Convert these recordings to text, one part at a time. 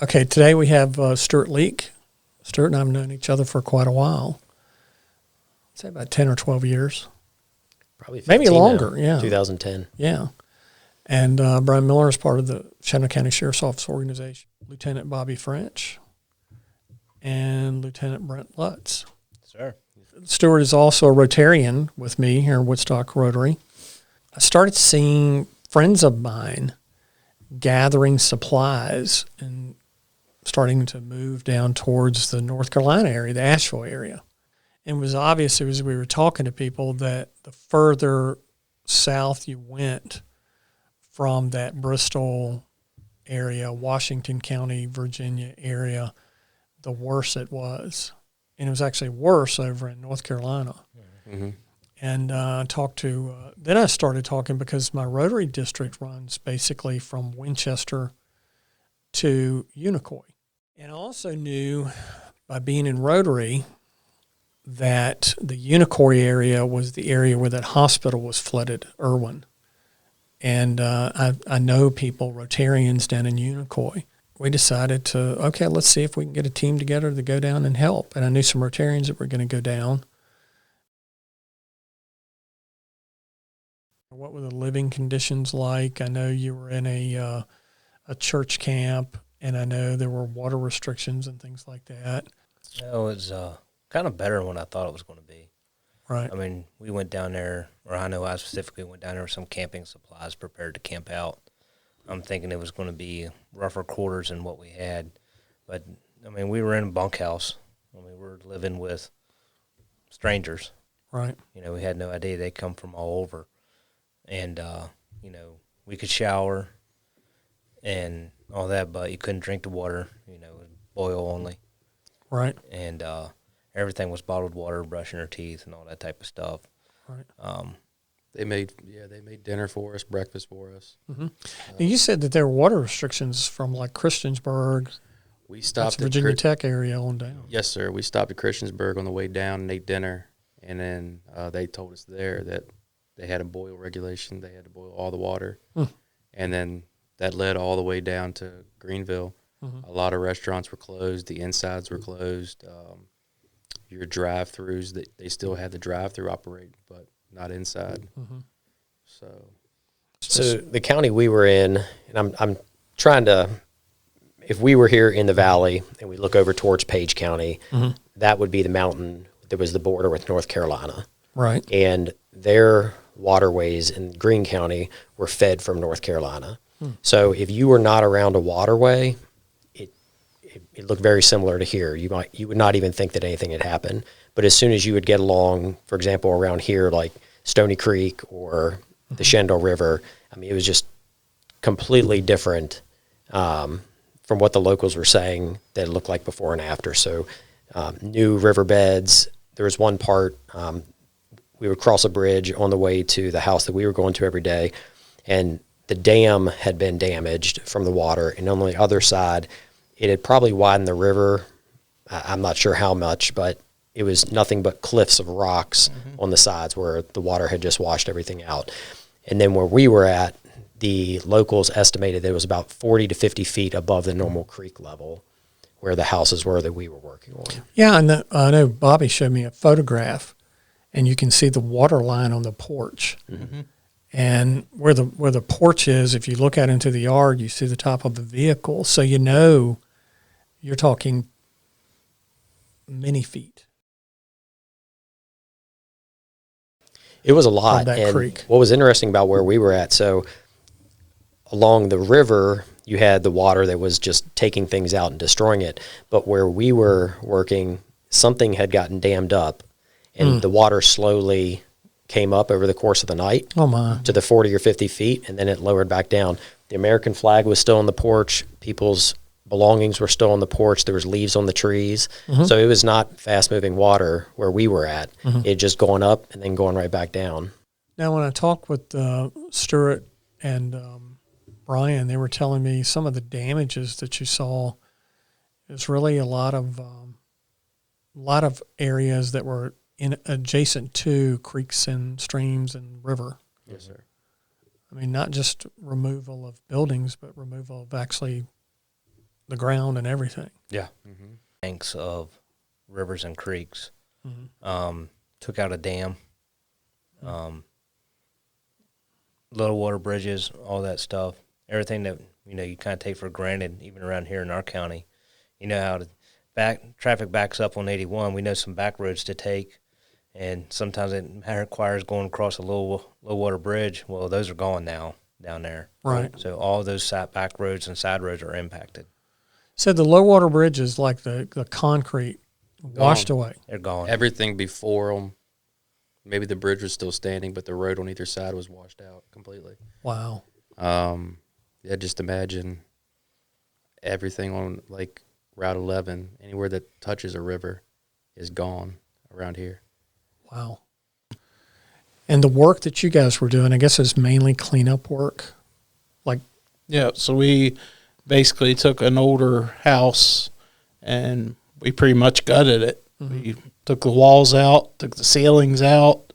Okay, today we have Stuart Leake. Stuart and I have known each other for quite a while. I'd say about 10 or 12 years. Probably 15 maybe longer, now, yeah. 2010. Yeah. And Brian Miller is part of the Shenandoah County Sheriff's Office organization. Lieutenant Bobby French and Lieutenant Brent Lutz. Sure. Stuart is also a Rotarian with me here in Woodstock Rotary. I started seeing friends of mine gathering supplies and starting to move down towards the North Carolina area, the Asheville area. And it was obvious as we were talking to people that the further south you went from that Bristol area, Washington County, Virginia area, the worse it was. And it was actually worse over in North Carolina. Mm-hmm. And then I started talking because my Rotary district runs basically from Winchester to Unicoi. And I also knew by being in Rotary that the Unicoi area was the area where that hospital was flooded, Irwin. And I know people, Rotarians down in Unicoi. We decided let's see if we can get a team together to go down and help. And I knew some Rotarians that were going to go down. What were the living conditions like? I know you were in a church camp, and I know there were water restrictions and things like that. It was kind of better than what I thought it was going to be. Right. I mean, we went down there, or I know I specifically went down there with some camping supplies prepared to camp out. I'm thinking it was going to be rougher quarters than what we had. But, I mean, we were in a bunkhouse. I mean, we were living with strangers. Right. You know, we had no idea they come from all over. And, you know, we could shower and all that, but you couldn't drink the water, you know, boil only. Right. And everything was bottled water, brushing our teeth and all that type of stuff. Right. They made dinner for us, breakfast for us. Mm-hmm. You said that there were water restrictions from like Christiansburg. We stopped at Virginia Tech area on down. Yes, sir. We stopped at Christiansburg on the way down and ate dinner, and then they told us there that they had a boil regulation. They had to boil all the water. And then that led all the way down to Greenville. Mm-hmm. A lot of restaurants were closed. The insides were closed. Your drive-throughs, they still had the drive-through operate, but not inside. Mm-hmm. So the county we were in, and I'm trying to, if we were here in the valley and we look over towards Page County, mm-hmm. that would be the mountain that was the border with North Carolina. Right. And their waterways in Greene County were fed from North Carolina. So if you were not around a waterway, it looked very similar to here. You would not even think that anything had happened. But as soon as you would get along, for example, around here, like Stony Creek or the Shenandoah River, I mean, it was just completely different from what the locals were saying that it looked like before and after. So new riverbeds. There was one part, we would cross a bridge on the way to the house that we were going to every day, and the dam had been damaged from the water, and on the other side, it had probably widened the river. I'm not sure how much, but it was nothing but cliffs of rocks on the sides where the water had just washed everything out. And then where we were at, the locals estimated that it was about 40 to 50 feet above the normal creek level where the houses were that we were working on. Yeah, and I know Bobby showed me a photograph, and you can see the water line on the porch. Mm-hmm. And where the porch is, if you look out into the yard, you see the top of the vehicle. So you know you're talking many feet. It was a lot. From that creek. What was interesting about where we were at, so along the river, you had the water that was just taking things out and destroying it. But where we were working, something had gotten dammed up, and the water slowly came up over the course of the night to the 40 or 50 feet, and then it lowered back down. The American flag was still on the porch. People's belongings were still on the porch. There was leaves on the trees. Mm-hmm. So it was not fast-moving water where we were at. Mm-hmm. It just going up and then going right back down. Now, when I talked with Stuart and Brian, they were telling me some of the damages that you saw is really a lot of areas that were adjacent to creeks and streams and river. Yes, sir. I mean, not just removal of buildings, but removal of actually the ground and everything. Yeah. Banks of rivers and creeks. Took out a dam. Low water bridges, all that stuff. Everything that, you kind of take for granted, even around here in our county. You know how traffic backs up on 81. We know some back roads to take, and sometimes it requires going across a low water bridge. Well, those are gone now down there. Right. So all those back roads and side roads are impacted. So the low water bridges, like the concrete, washed away. They're gone. Everything before them, maybe the bridge was still standing, but the road on either side was washed out completely. Wow. Yeah, just imagine everything on like Route 11, anywhere that touches a river is gone around here. Wow. And the work that you guys were doing, I guess, is mainly cleanup work? Yeah, so we basically took an older house and we pretty much gutted it. We took the walls out, took the ceilings out.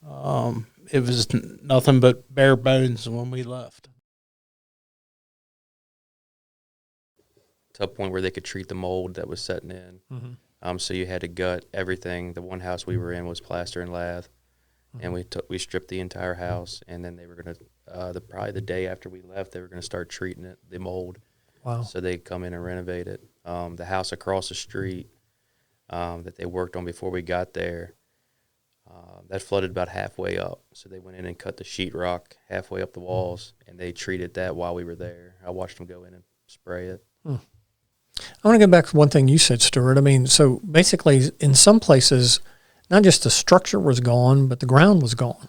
It was nothing but bare bones when we left. To a point where they could treat the mold that was setting in. So you had to gut everything. The one house we were in was plaster and lath, and we stripped the entire house, and then they were going to, probably the day after we left, they were going to start treating it, the mold. Wow. So they'd come in and renovate it. The house across the street that they worked on before we got there, that flooded about halfway up. So they went in and cut the sheetrock halfway up the walls, and they treated that while we were there. I watched them go in and spray it. I want to go back to one thing you said, Stuart. I mean, so basically in some places, not just the structure was gone, but the ground was gone.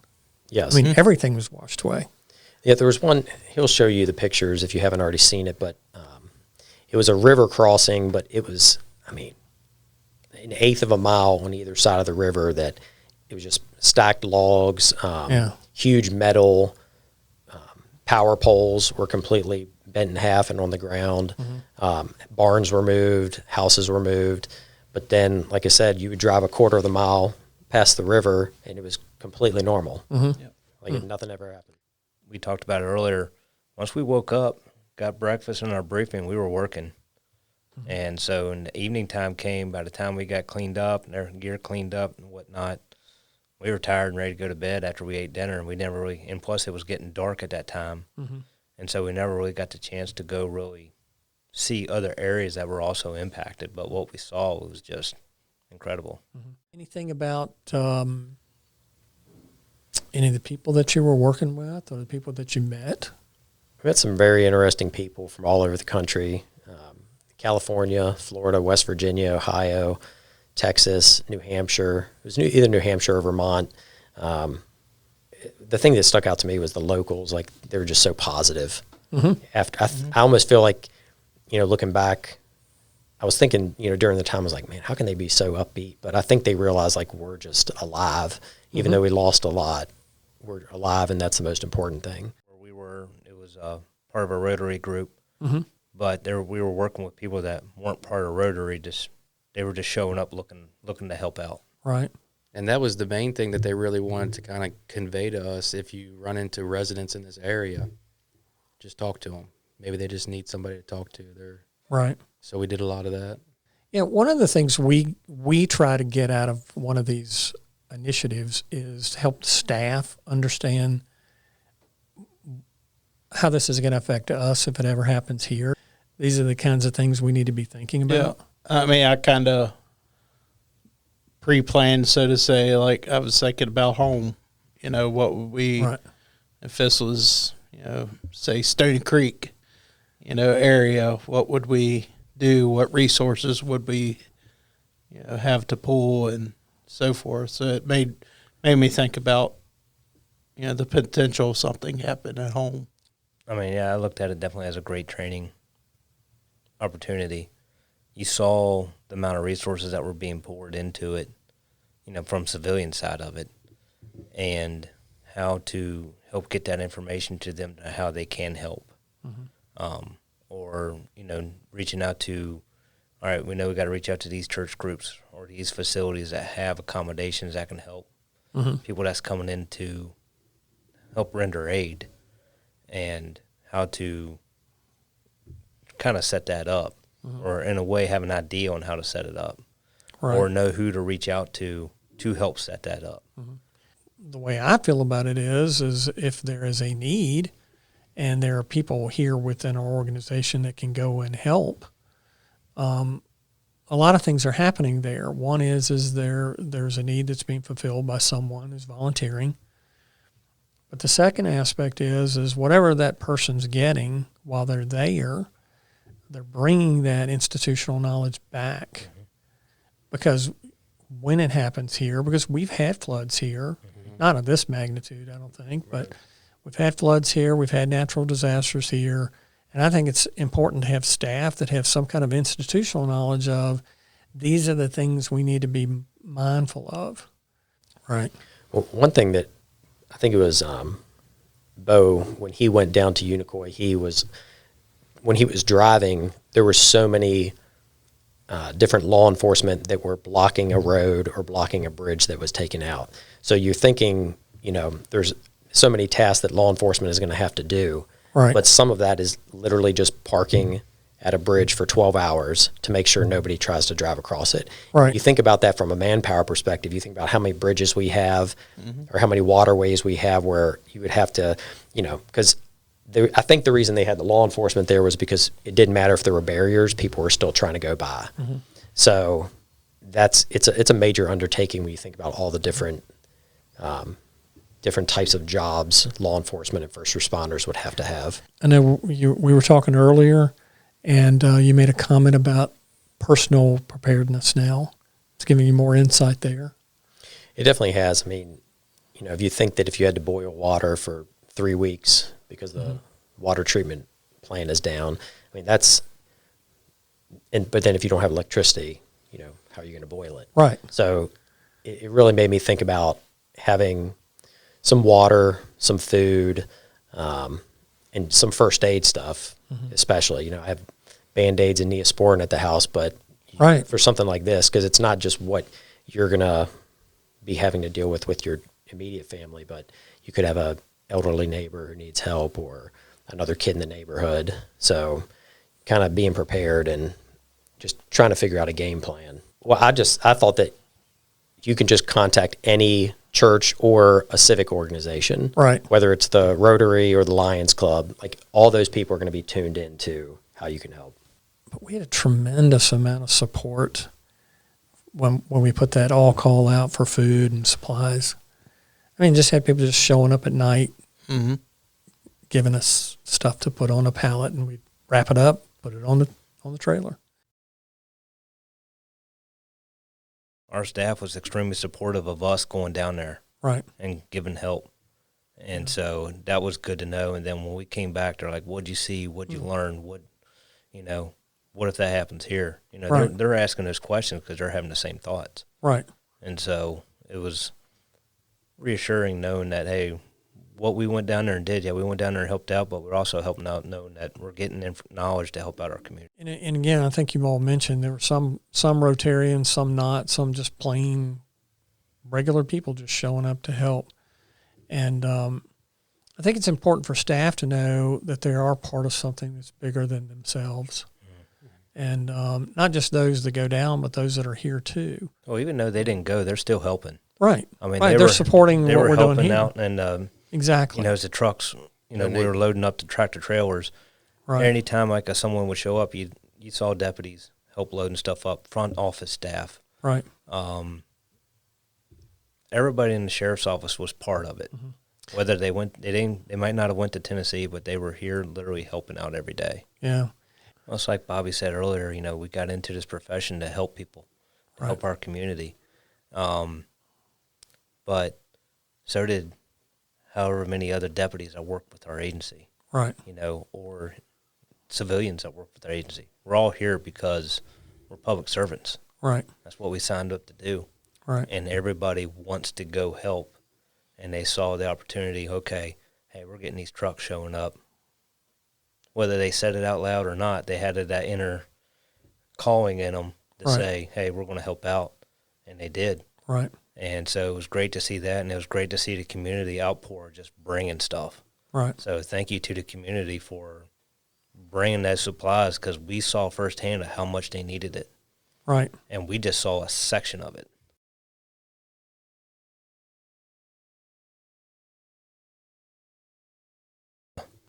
Yes. I mean, everything was washed away. Yeah, there was one, he'll show you the pictures if you haven't already seen it, but it was a river crossing, but it was, an eighth of a mile on either side of the river that it was just stacked logs, huge metal, power poles were completely bent in half and on the ground. Barns were moved, houses were moved. But then, like I said, you would drive a quarter of the mile past the river, and it was completely normal. Nothing ever happened. We talked about it earlier. Once we woke up, got breakfast in our briefing, we were working. And so when the evening time came, by the time we got cleaned up and our gear cleaned up and whatnot, we were tired and ready to go to bed after we ate dinner, and we never really, and plus it was getting dark at that time. And so we never really got the chance to go really see other areas that were also impacted. But what we saw was just incredible. Anything about any of the people that you were working with or the people that you met? We met some very interesting people from all over the country. California, Florida, West Virginia, Ohio, Texas, New Hampshire. It was either New Hampshire or Vermont. The thing that stuck out to me was the locals. Like, they were just so positive. After I almost feel like, looking back, I was thinking, during the time, I was like, man, how can they be so upbeat? But I think they realized, like, we're just alive. Even though we lost a lot, we're alive, and that's the most important thing. It was part of a Rotary group, but we were working with people that weren't part of Rotary. They were just showing up looking to help out. Right. And that was the main thing that they really wanted to kind of convey to us. If you run into residents in this area, just talk to them. Maybe they just need somebody to talk to. Right. So we did a lot of that. Yeah, one of the things we try to get out of one of these initiatives is to help the staff understand how this is going to affect us if it ever happens here. These are the kinds of things we need to be thinking about. Yeah. I kind of pre-planned, so to say. Like, I was thinking about home. What would we, if this was, say Stony Creek, area, what would we do? What resources would we, have to pull and so forth? So it made me think about, the potential of something happening at home. I looked at it definitely as a great training opportunity. You saw the amount of resources that were being poured into it, from civilian side of it, and how to help get that information to them, to how they can help. Or, reaching out to, all right, we know we got to reach out to these church groups or these facilities that have accommodations that can help people that's coming in to help render aid, and how to kind of set that up, or in a way have an idea on how to set it up, Right. or know who to reach out to help set that up. The way I feel about it is if there is a need and there are people here within our organization that can go and help, a lot of things are happening there. One is there's a need that's being fulfilled by someone who's volunteering. But the second aspect is whatever that person's getting while they're there, they're bringing that institutional knowledge back. Because when it happens here, because we've had floods here, not of this magnitude, I don't think, but we've had floods here, we've had natural disasters here, and I think it's important to have staff that have some kind of institutional knowledge of these are the things we need to be mindful of. Right. Well, one thing that I think it was Bo, when he went down to Unicoi, when he was driving, there were so many different law enforcement that were blocking a road or blocking a bridge that was taken out. So you're thinking, there's so many tasks that law enforcement is going to have to do. Right. But some of that is literally just parking at a bridge for 12 hours to make sure nobody tries to drive across it. Right. You think about that from a manpower perspective. You think about how many bridges we have or how many waterways we have where you would have to, because I think the reason they had the law enforcement there was because it didn't matter if there were barriers, people were still trying to go by. So it's a major undertaking when you think about all the different types of jobs law enforcement and first responders would have to have. I know we were talking earlier, and you made a comment about personal preparedness now. It's giving you more insight there. It definitely has. I mean, if you think that if you had to boil water for 3 weeks because the water treatment plant is down, I mean, but then if you don't have electricity, how are you going to boil it? Right. So it really made me think about having some water, some food, and some first aid stuff, especially. I have Band-Aids and Neosporin at the house, but for something like this, because it's not just what you're going to be having to deal with your immediate family, but you could have a elderly neighbor who needs help or another kid in the neighborhood. So kind of being prepared and just trying to figure out a game plan. Well, I thought that you can just contact any church or a civic organization, right? Whether it's the Rotary or the Lions Club, like all those people are going to be tuned into how you can help. But we had a tremendous amount of support when we put that all call out for food and supplies. I mean, just had people just showing up at night, giving us stuff to put on a pallet, and we'd wrap it up, put it on the trailer. Our staff was extremely supportive of us going down there, right, and giving help, and so that was good to know. And then when we came back, they're like, "What'd you see? What'd you learn? What if that happens here?" They're asking those questions because they're having the same thoughts, right. And so it was reassuring knowing that, hey, what we went down there and did, we went down there and helped out, but we're also helping out knowing that we're getting knowledge to help out our community. And again, I think you all mentioned there were some Rotarians, some not, some just plain regular people just showing up to help. And I think it's important for staff to know that they are part of something that's bigger than themselves. And not just those that go down, but those that are here too. Well, even though they didn't go, they're still helping. Right. I mean, they're supporting they what were we're doing helping here. out, and exactly. as the trucks, we were loading up the tractor trailers. Right. Anytime someone would show up, you saw deputies help loading stuff up, front office staff. Right. Everybody in the sheriff's office was part of it. Whether they might not have went to Tennessee, but they were here literally helping out every day. Yeah. Well, it's like Bobby said earlier, we got into this profession to help people, to help our community. But so did however many other deputies that work with our agency. Right. Or civilians that work with our agency. We're all here because we're public servants. Right. That's what we signed up to do. Right. And everybody wants to go help. And they saw the opportunity, okay, hey, we're getting these trucks showing up. Whether they said it out loud or not, they had that inner calling in them to say, hey, we're going to help out. And they did. Right. And so it was great to see that, and it was great to see the community outpour, just bringing stuff. Right. So thank you to the community for bringing those supplies because we saw firsthand how much they needed it. Right. And we just saw a section of it.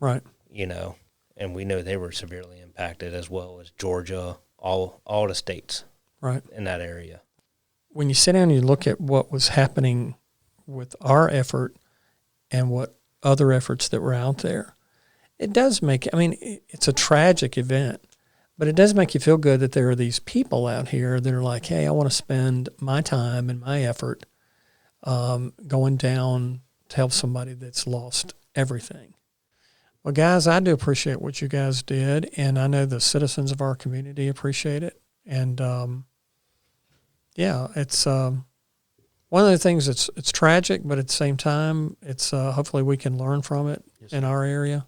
Right. You know, and we know they were severely impacted as well as Georgia, all the states Right. in that area. When you sit down and you look at what was happening with our effort and what other efforts that were out there, it does make, I mean, it's a tragic event, but it does make you feel good that there are these people out here that are like, hey, I want to spend my time and my effort going down to help somebody that's lost everything. Well, guys, I do appreciate what you guys did, and I know the citizens of our community appreciate it. And, yeah, it's one of the things that's it's tragic, but at the same time, it's hopefully we can learn from it in our area.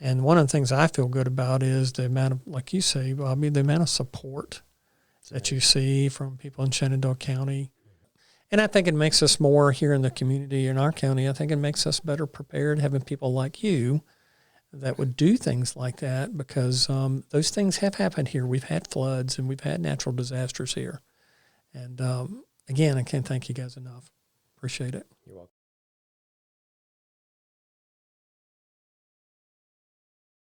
And one of the things I feel good about is the amount of, like you say, Bobby, the amount of support that you see from people in Shenandoah County. And I think it makes us more here in the community, in our county. I think it makes us better prepared having people like you that would do things like that, because those things have happened here. We've had floods and we've had natural disasters here. And again, I can't thank you guys enough. Appreciate it. You're welcome.